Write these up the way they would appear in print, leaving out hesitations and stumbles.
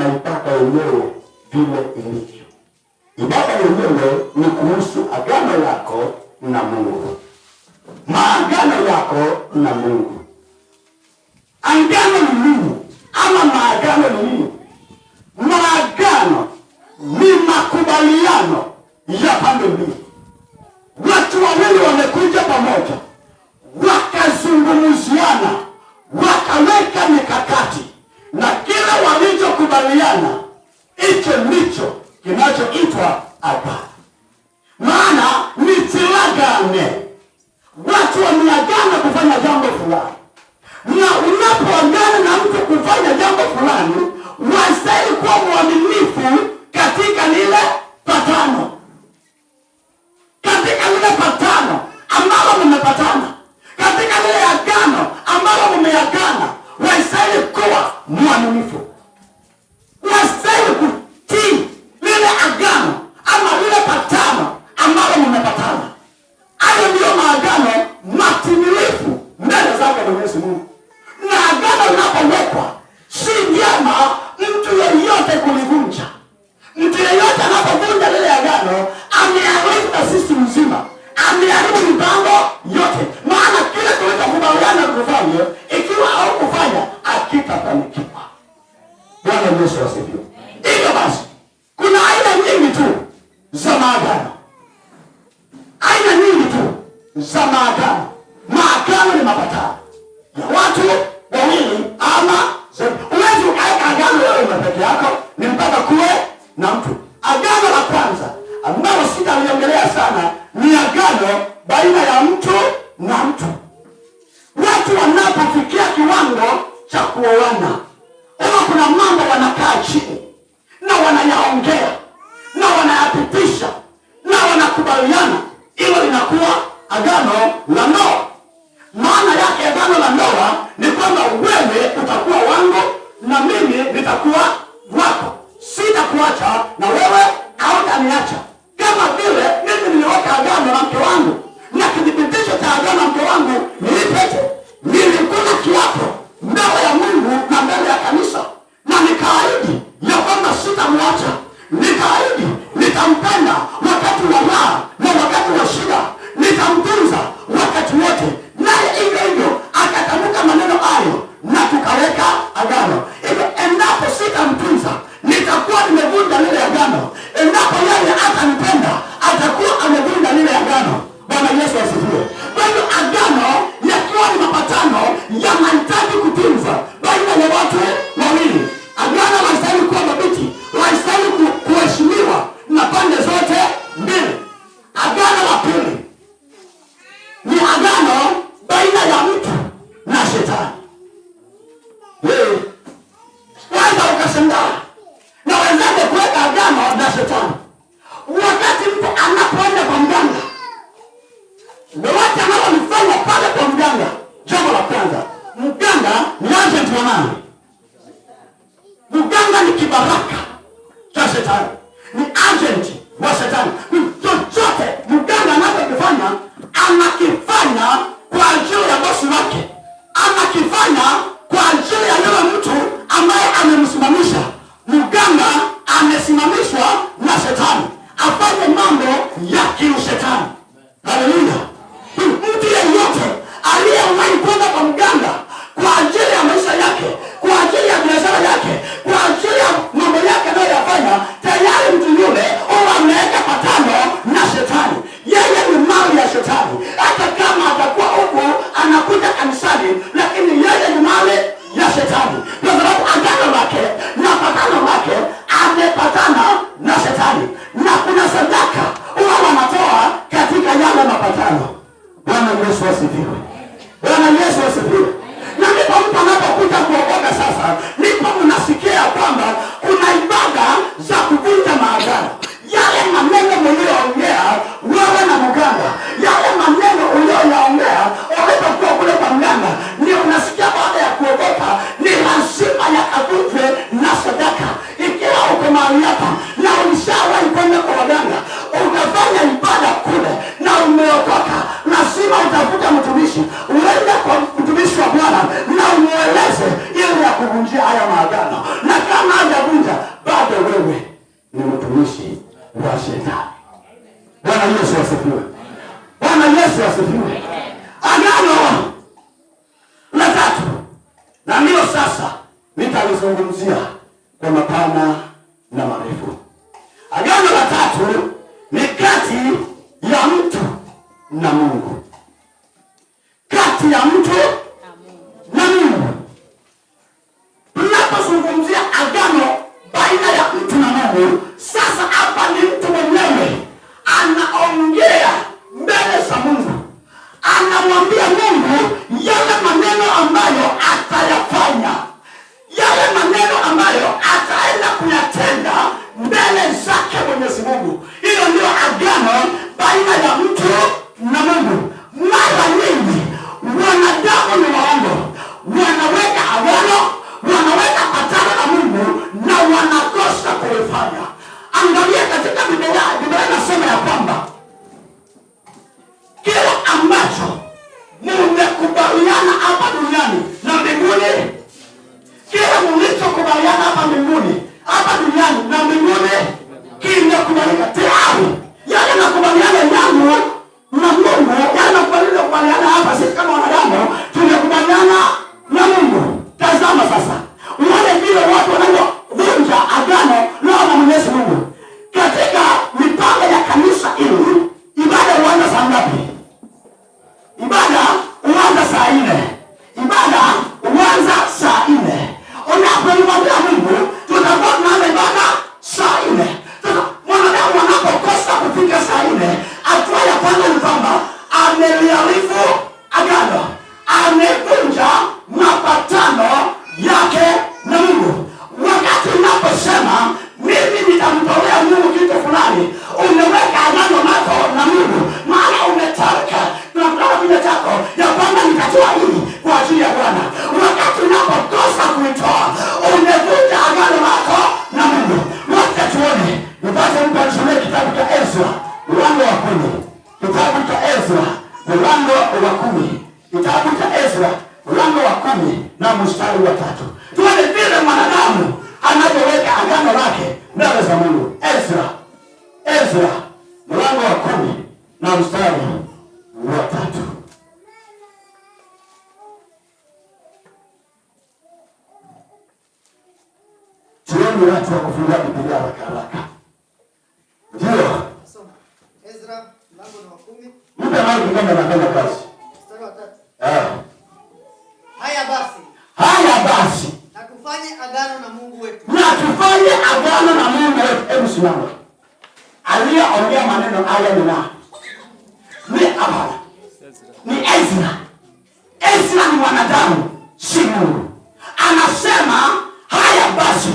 na ibada yenyewe vile ilivyo. Ibada yenyewe ni kuhusu agano lako na Mungu, maagano yako na Mungu. Agano ni nini? Ama maagano ni nini? Maagano ni makubaliano ya pande mbili. Watu wawili wamekuja pamoja, wakazungumziana, wakaweka mikakati, na kila walichokubaliana hicho ndicho kinachoitwa agano. Maana ni tilagane. Watu wameagana kufanya jambo fulani, na unapoagana na mtu kufanya jambo fulani, wastahili kuwa mwaminifu katika lile patano, katika lile patano ambalo mmepatana, katika lile agano ambalo mmeagana. Wastahili kuwa mwaminifu, wastahili kutii lile agano ama lile patano ambalo mmepatana. Hayo ndio maagano matimilifu mbele zake Mwenyezi Mungu. Na agano linapowekwa, si vyema mtu yeyote kulivunja. Mtu yeyote anapovunja lile agano, ameharibu taasisi mzima, ameharibu mipango yote. Maana kile tulichokubaliana kufanya, ikiwa haukufanya, hakitafanikiwa. Bwana Yesu asifiwe. Hivyo basi, kuna aina nyingi tu za maagano, aina nyingi tu za maagano. Maagano ni mapatano ya watu wawili ama zaidi. Uwezi ukaweka agano wewe peke yako, ni mpaka kuwe na mtu. Agano la kwanza ambalo sitaliongelea sana ni agano baina ya mtu na mtu. Watu wanapofikia kiwango cha kuoana, ama kuna mambo wanakaa chini na wanayaongea na wanayapitisha na wanakubaliana, hilo linakuwa agano la ndoa. Maana yake agano la ndoa ni kwamba wewe utakuwa wangu na mimi nitakuwa wako. Sitakuacha na wewe hautaniacha. Kama vile mimi niliweka agano na mke wangu, na kidhibitisho cha agano na mke wangu ni pete. Nilikula kiapo mbele ya Mungu na mbele ya kanisa, na nikaahidi ya kwamba sitamwacha. Nikaahidi nitampenda wakati wa raha na wakati wa shida, nitamtunza wakati wote. Naye hivyo hivyo akatamka maneno hayo, na tukaweka agano. Hivyo endapo sitamtunza, nitakuwa nimevunja lile agano. Endapo yeye atanipenda, atakuwa amevunja lile agano. Bwana Yesu asifiwe. Kwa hiyo agano yakiwa ni mapatano, yanahitaji kutunzwa baina ya watu wawili. Agano linastahili kuwa dhabiti, linastahili kuheshimiwa na pande zote mbili. Agano la pili ni agano baina ya mtu na shetani. Wewe kwanza ukashangaa na wenzake kuweka agano na shetani. Wakati mtu anapoenda kwa mganga, wote wanaolifanya pale kwa mganga, jambo la kwanza, mganga ni agent wa nani? Mganga ni kibaraka cha shetani, ni agent wa shetani. Chochote mganga anachokifanya, anakifanya kwa ajili ya bosi wake, anakifanya kwa ajili ya yule mtu ambaye amemsimamisha. Mganga amesimamishwa na shetani afanye mambo ya kiushetani. Haleluya. Mtu yeyote aliyewahi kwenda kwa mganga kwa ajili ya maisha yake, kwa ajili ya biashara yake, kwa ajili ya mambo yake kulizungumzia kwa mapana na marefu. Agano la tatu ni kati ya mtu na Mungu. Kati ya mtu na Mungu. Tunapozungumzia agano baina ya mtu na Mungu, sasa hapa ni mtu mwenyewe anaongea mbele za Mungu. Anamwambia Mungu yale maneno ambayo atayafanya, yale maneno ambayo ataenda kuyatenda mbele zake Mwenyezi Mungu. Hilo ndio agano baina ya mtu na Mungu. Mara nyingi wanadamu ni waongo, wanaweka agano, wanaweka patana na Mungu na wanakosa kulifanya. Angalia katika Biblia inasema ya kwamba kila ambacho mmekubaliana hapa duniani na mbinguni, kila mlichokubaliana hapa mbinguni, hapa duniani na mbinguni, kimekubalika tayari. Yale makubaliano yangu na Mungu, yale makubaliano hapa, sisi kama wanadamu tumekubaliana na Mungu. Tazama sasa, wale vile watu wanaovunja agano lao na Mwenyezi Mungu katika mipango ya kanisa hili. Ibada huanza saa ngapi? Ibada huanza saa 4. Ibada huanza saa 4. Unapomwambia Mungu tutakuwa tunaanza ibada saa 4. Sasa mwanadamu anapokosa kufika saa 4, hatua ya kwanza ni kwamba ameliharifu agano, amevunja mapatano yake na Mungu. Wakati unaposema mimi nitamtolea Mungu kitu fulani, umeweka agano lako na Mungu, maana umetamka na kile chako ya kwamba nitatoa hili kwa ajili ya Bwana. Wakati unapokosa kuitoa, umevunja agano lako na Mungu. Wacha tuone, nipate mtu anisomee kitabu cha Ezra mlango wa 10. Kitabu cha Ezra mlango wa 10. Kitabu cha Ezra mlango wa 10 na mstari wa 3. Tuone vile mwanadamu anapoweka agano lake mbele za Mungu. Ezra mlango wa 10 na mstari wa 3. Tuone watu wa kufungua Biblia haraka. Ndio. Ezra mlango wa 10. Mtu anayependa anafanya kazi. Mstari wa 3. Haya basi. Na tufanye agano na Mungu wetu. Hebu simama. Aliyeongea maneno haya ni nani? Ni Abraham. Ni Ezra. Ezra ni mwanadamu, si Mungu. Anasema haya basi.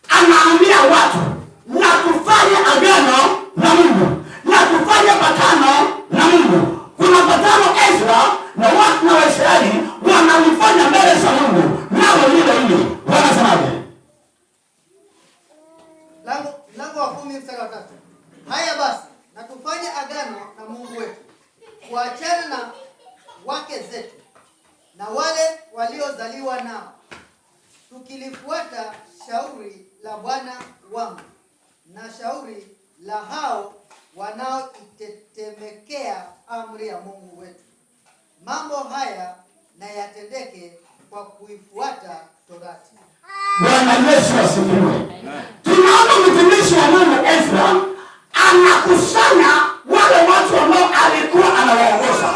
Anaambia watu na tufanye agano na Mungu, na tufanye patano na Mungu. Kuna patano Ezra na watu na Waisraeli wanalifanya mbele za Mungu, nao lile wanasemaje? Mlango wa 10 mstari wa 3. Haya basi, na tufanye agano na Mungu wetu, kuachana na wake zetu na wale waliozaliwa nao, tukilifuata shauri la Bwana wangu na shauri la hao wanaoitetemekea amri ya Mungu wetu. Mambo haya na yatendeke kwa kuifuata Torati. Bwana Yesu asifiwe. Tunaona mtumishi wa Mungu Ezra anakusanya wale watu ambao alikuwa anawaongoza.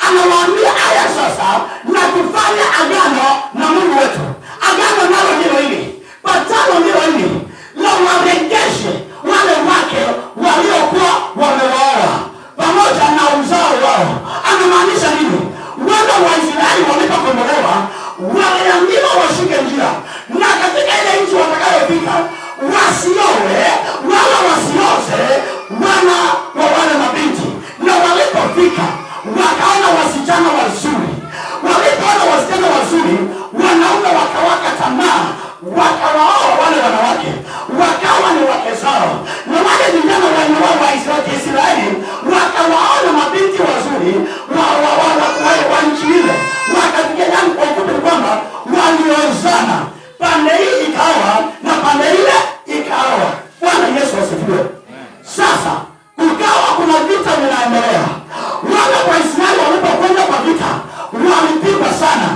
Anawaambia haya sasa, na tufanye agano na Mungu wetu. Agano nalo ndilo hili, patano ndilo hili, na warejeshe wale wake waliokuwa wamewaoa pamoja na uzao wao. Anamaanisha nini? Wana wa Israeli walipokombolewa waliambiwa washike njia, na katika ile nchi watakayofika wasiowe wala wasioze wana wa wale mabinti. Na walipofika wakaona wasichana wazuri. Walipoona wasichana wazuri, wanaume wakawaka tamaa, wakawaoa wale wanawake, wakawa ni wake zao. Na wale vijana wa Israeli wakawaona mabinti wazuri wa nchi ile, wakafikia yani kwa ufupi kwamba waliozana, pande hii ikawa na pande ile ikawa. Bwana Yesu asifiwe. Sasa kukawa kuna vita vinaendelea. Wale Waisraeli walipokwenda kwa vita walipigwa sana.